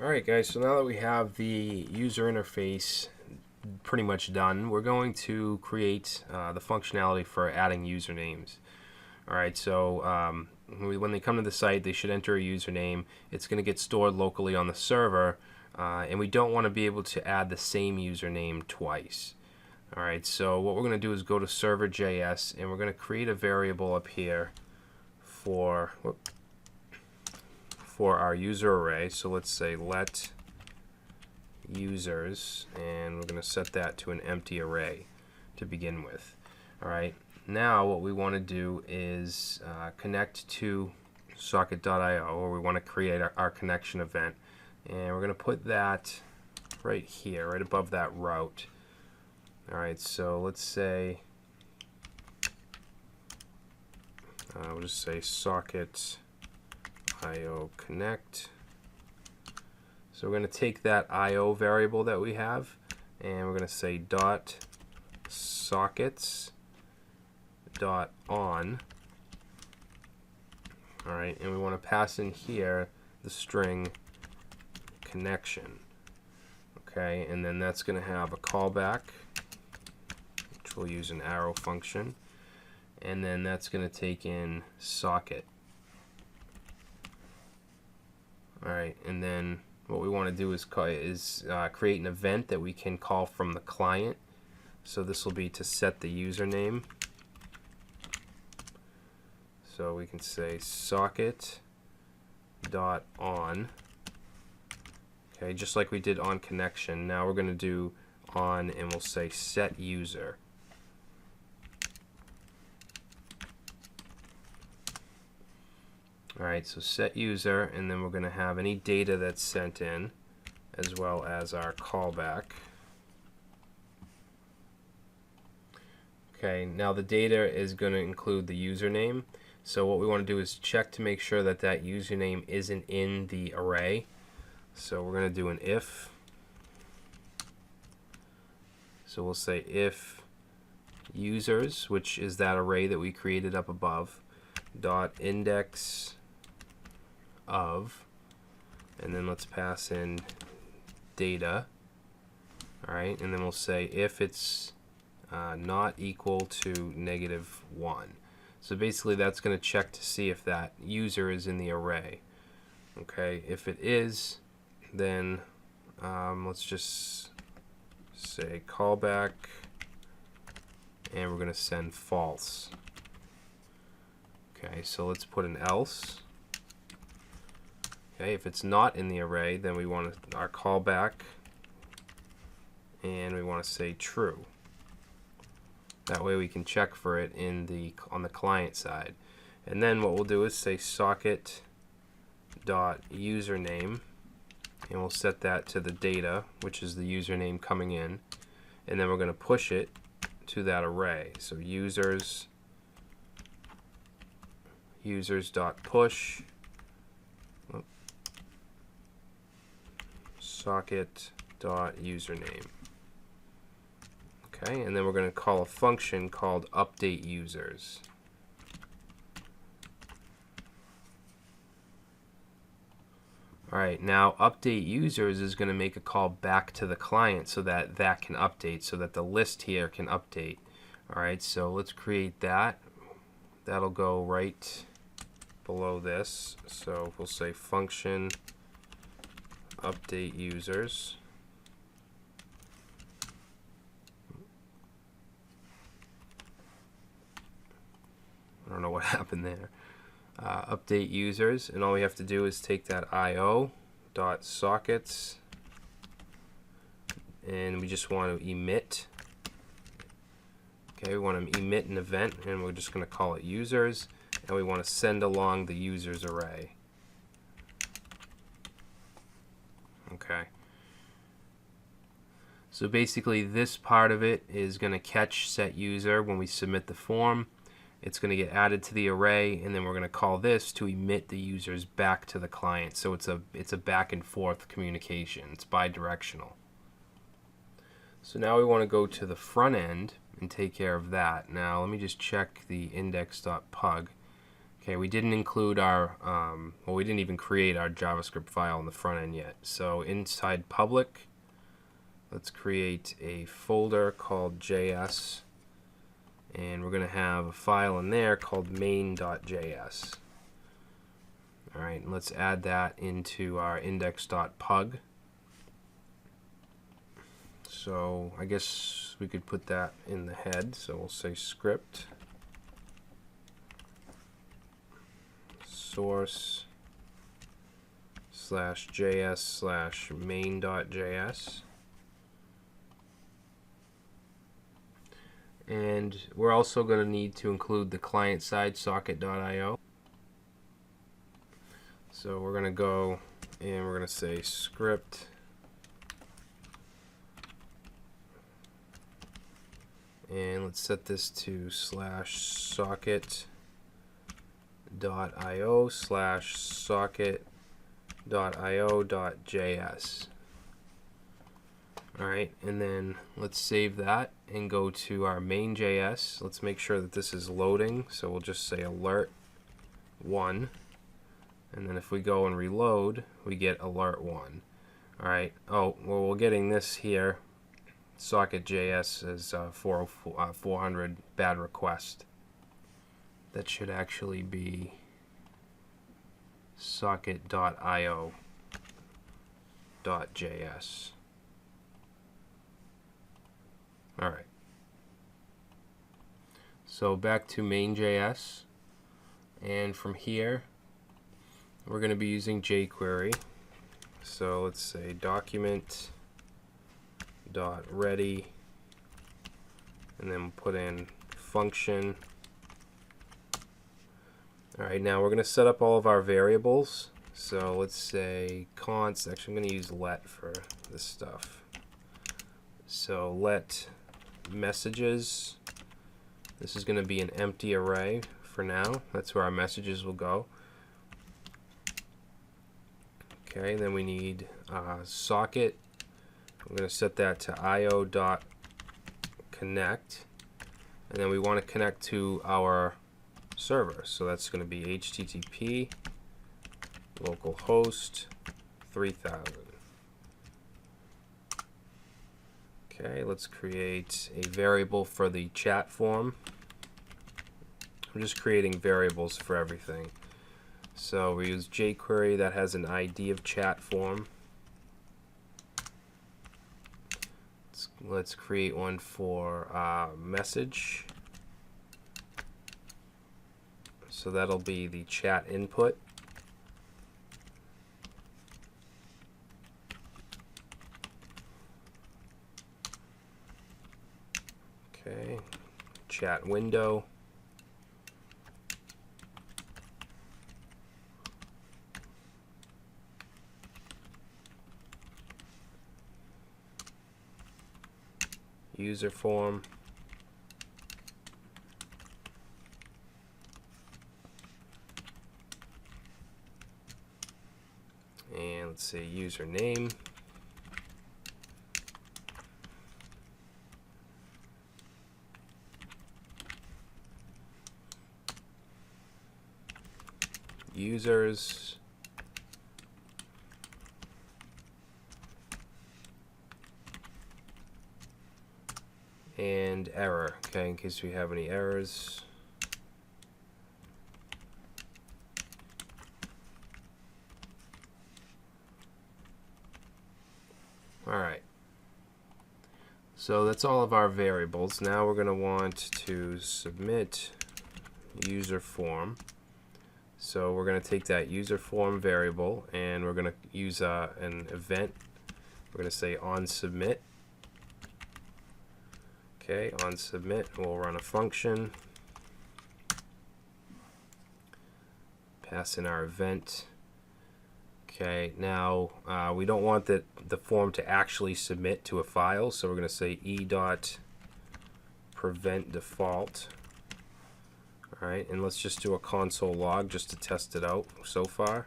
Alright guys, so now that we have the user interface pretty much done, we're going to create the functionality for adding usernames. Alright, so when they come to the site, they should enter a username. It's going to get stored locally on the server, and we don't want to be able to add the same username twice. Alright, so what we're going to do is go to server.js, and we're going to create a variable up here for our user array. So let's say let users, and we're going to set that to an empty array to begin with. Alright, now what we want to do is connect to socket.io, or we want to create our connection event, and we're going to put that right here, right above that route. Alright, so let's say we'll just say socket IO connect. So we're going to take that IO variable that we have, and we're going to say dot sockets dot on. Alright, and we want to pass in here the string connection. Okay, and then that's going to have a callback, which we'll use an arrow function, and then that's going to take in socket. Alright, and then what we want to do is create an event that we can call from the client. So this will be to set the username. So we can say socket dot on. Okay, just like we did on connection. Now we're going to do on, and we'll say set user. Alright, so set user, and then we're going to have any data that's sent in, as well as our callback. Okay, now the data is going to include the username. So what we want to do is check to make sure that that username isn't in the array. So we're going to do an if. So we'll say if users, which is that array that we created up above, dot index of, and then let's pass in data. Alright, and then we'll say if it's not equal to -1. So basically that's going to check to see if that user is in the array. Okay, if it is, then let's just say callback, and we're going to send false. Okay, so let's put an else. Okay, if it's not in the array, then we want our callback, and we want to say true. That way we can check for it on the client side. And then what we'll do is say socket dot username, and we'll set that to the data, which is the username coming in, and then we're going to push it to that array. So users dot push socket dot username. Okay, and then we're going to call a function called update users. Alright, now update users is going to make a call back to the client so that that can update, so that the list here can update. Alright, so let's create that. That'll go right below this. So we'll say function update users. I don't know what happened there. Update users, and all we have to do is take that IO dot sockets, and we just want to emit. Okay, we want to emit an event, and we're just going to call it users, and we want to send along the users array. Okay. So basically this part of it is going to catch set user when we submit the form. It's going to get added to the array, and then we're going to call this to emit the users back to the client. So it's a back and forth communication. It's bidirectional. So now we want to go to the front end and take care of that. Now let me just check the index.pug. Okay, we didn't include our, well, we didn't even create our JavaScript file in the front end yet. So inside public, let's create a folder called JS, and we're going to have a file in there called main.js. All right, and let's add that into our index.pug. So I guess we could put that in the head. So we'll say script source /js /main.js. And we're also going to need to include the client side socket.io. So we're going to go and we're going to say script and let's set this to /socket.io/socket.io.js. Alright, and then let's save that and go to our main.js. Let's make sure that this is loading, so we'll just say alert 1, and then if we go and reload, we get alert 1. Alright, oh, well, we're getting this here. Socket.js is 400 bad request. That should actually be socket.io.js. Alright. So back to main.js. And from here, we're going to be using jQuery. So let's say document.ready, and then put in function. Alright, now we're going to set up all of our variables. So let's say const, actually I'm going to use let for this stuff. So let messages, this is going to be an empty array for now. That's where our messages will go. Okay, then we need socket. I'm going to set that to io.connect, and then we want to connect to our server. So that's going to be http localhost 3000. Okay, let's create a variable for the chat form. I'm just creating variables for everything. So we use jQuery that has an ID of chat form. Let's create one for message. So that'll be the chat input. Okay, chat window. User form. And let's say username. Users. And error, okay, in case we have any errors. Alright, so that's all of our variables. Now we're going to want to submit user form. So we're going to take that user form variable and we're going to use an event. We're going to say on submit. Okay, on submit, we'll run a function, pass in our event. Okay, now we don't want the form to actually submit to a file, so we're going to say e.prevent default. All right, and let's just do a console log just to test it out so far.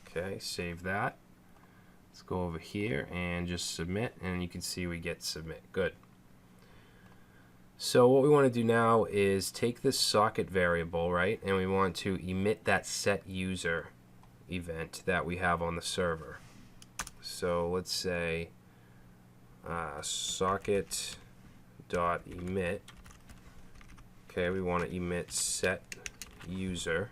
Okay, save that. Let's go over here and just submit, and you can see we get submit. Good. So what we want to do now is take this socket variable, right, and we want to emit that set user event that we have on the server. So let's say socket.emit. Okay, we want to emit set user,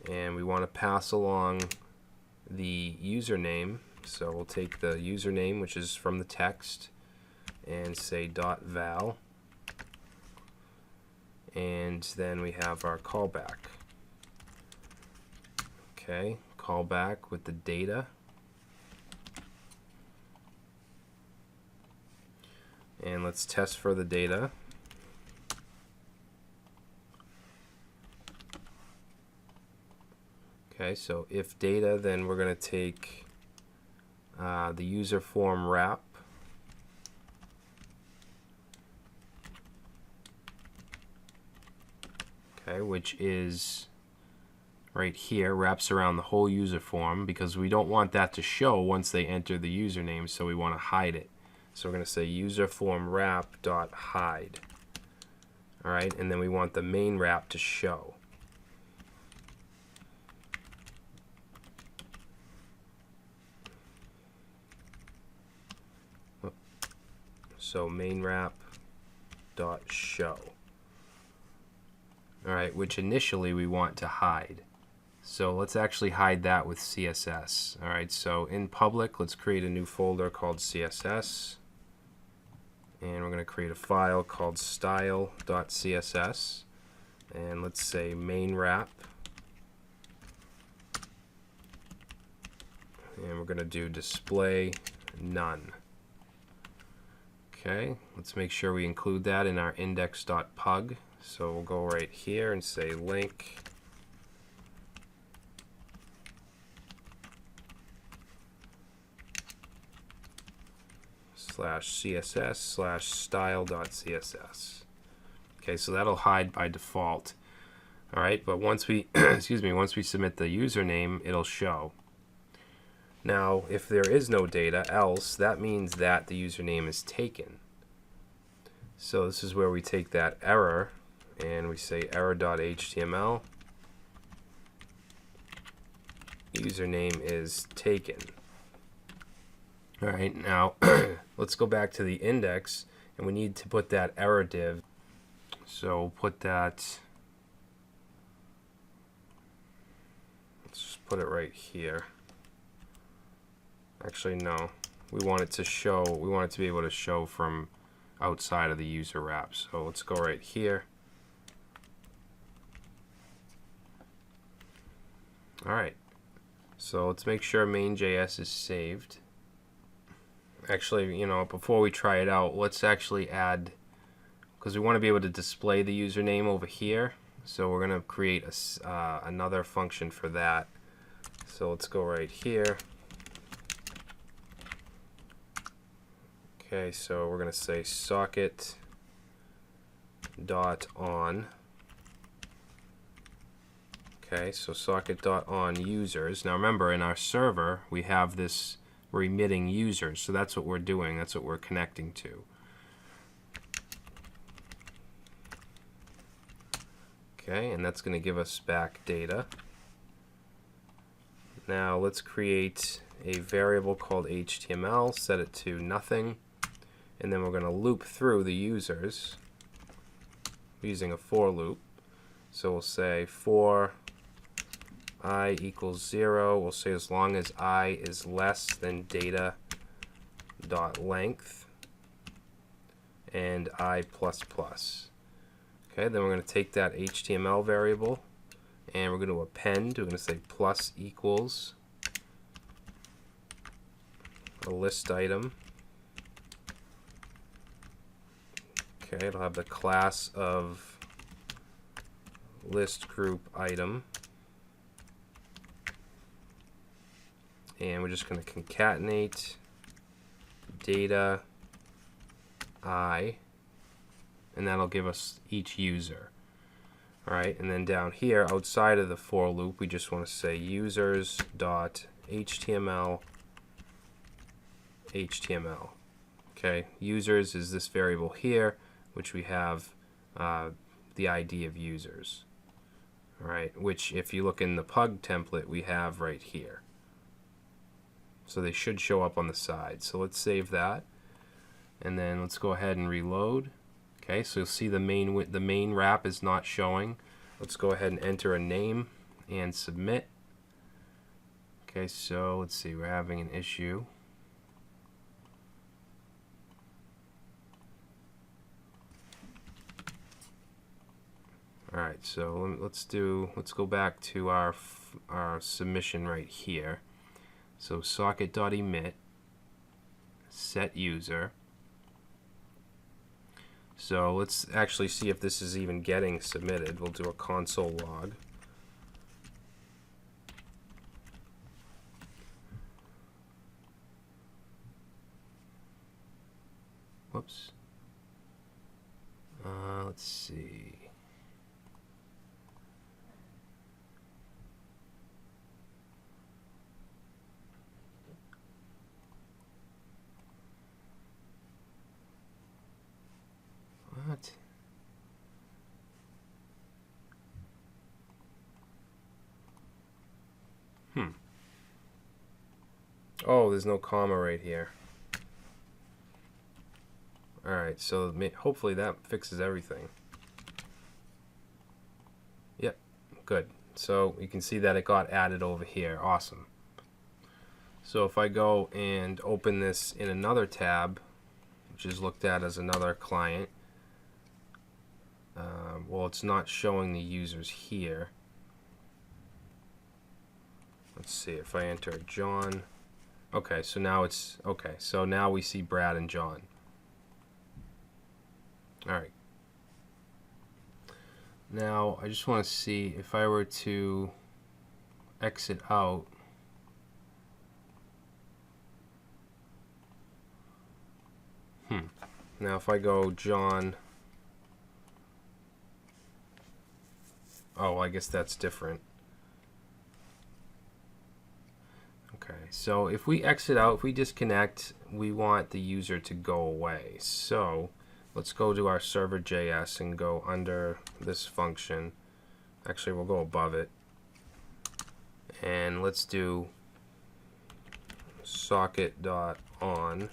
and we want to pass along the username. So we'll take the username, which is from the text, and say .val, and then we have our callback. Okay, callback with the data, and let's test for the data. Okay, so if data, then we're going to take the user form wrap, okay, which is right here, wraps around the whole user form, because we don't want that to show once they enter the username, so we want to hide it. So we're going to say user form wrap dot hide. All right, and then we want the main wrap to show. So main wrap dot show. All right, which initially we want to hide. So let's actually hide that with CSS. All right, so in public, let's create a new folder called CSS. And we're going to create a file called style.css. And let's say main wrap. And we're going to do display none. Okay, let's make sure we include that in our index.pug. So we'll go right here and say link /css/style.css. Okay, so that'll hide by default. All right, but once we excuse me, once we submit the username, it'll show. Now, if there is no data else, that means that the username is taken. So this is where we take that error and we say error.html, username is taken. All right, now let's go back to the index, and we need to put that error div. So we'll put that, let's just put it right here. Actually, no, we want it to show, we want it to be able to show from outside of the user wrap. So let's go right here. All right, so let's make sure main.js is saved. Actually, you know, before we try it out, let's actually add, because we want to be able to display the username over here. So we're going to create another function for that. So let's go right here. Okay, so we're going to say socket.on. Okay, so socket.on users. Now remember, in our server, we have this, we're emitting users, so that's what we're doing, that's what we're connecting to. Okay, and that's going to give us back data. Now let's create a variable called HTML, set it to nothing, and then we're going to loop through the users using a for loop. So we'll say for I equals 0, we'll say as long as I is less than data dot length and I plus plus. Okay, then we're going to take that HTML variable and we're going to append. We're going to say plus equals a list item. Okay, it'll have the class of list group item. And we're just going to concatenate data I, and that'll give us each user. All right, and then down here outside of the for loop, we just want to say users.html HTML. Okay, users is this variable here, which we have the ID of users. All right, which if you look in the pug template, we have right here. So they should show up on the side. So let's save that, and then let's go ahead and reload. Okay, so you'll see the main wrap is not showing. Let's go ahead and enter a name and submit. Okay, so let's see, we're having an issue. All right, so let's go back to our submission right here. So socket.emit set user. So let's actually see if this is even getting submitted. We'll do a console log. Whoops. Let's see. What? Oh, there's no comma right here. Alright, so hopefully that fixes everything. Yep, good. So you can see that it got added over here. Awesome. So if I go and open this in another tab, which is looked at as another client, well, it's not showing the users here. Let's see if I enter John. Okay, so now it's okay. So now we see Brad and John. All right. Now I just want to see if I were to exit out. Now if I go John. Oh, I guess that's different. Okay, so if we exit out, if we disconnect, we want the user to go away. So let's go to our server.js and go under this function. Actually, we'll go above it. And let's do socket.on.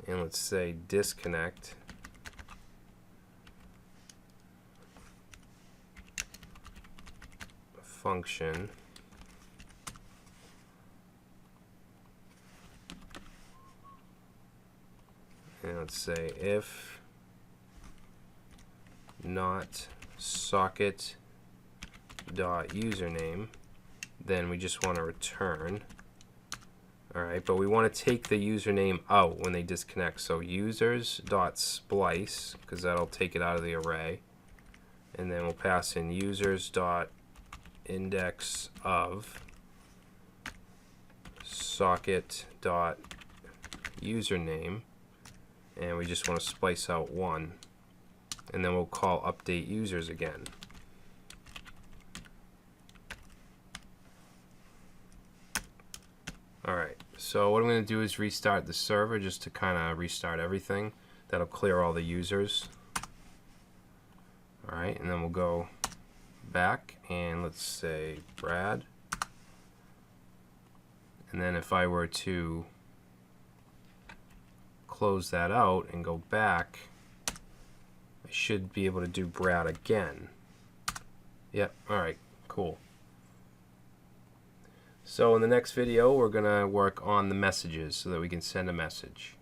And let's say disconnect. Function. And let's say if not socket dot username, then we just want to return. Alright, but we want to take the username out when they disconnect. So users dot splice, because that'll take it out of the array. And then we'll pass in users dot index of socket dot username, and we just want to splice out one, and then we'll call update users again. Alright, so what I'm going to do is restart the server just to kind of restart everything. That'll clear all the users. Alright, and then we'll go back and let's say Brad. And then if I were to close that out and go back, I should be able to do Brad again. Yep, alright, cool. So in the next video, we're going to work on the messages so that we can send a message.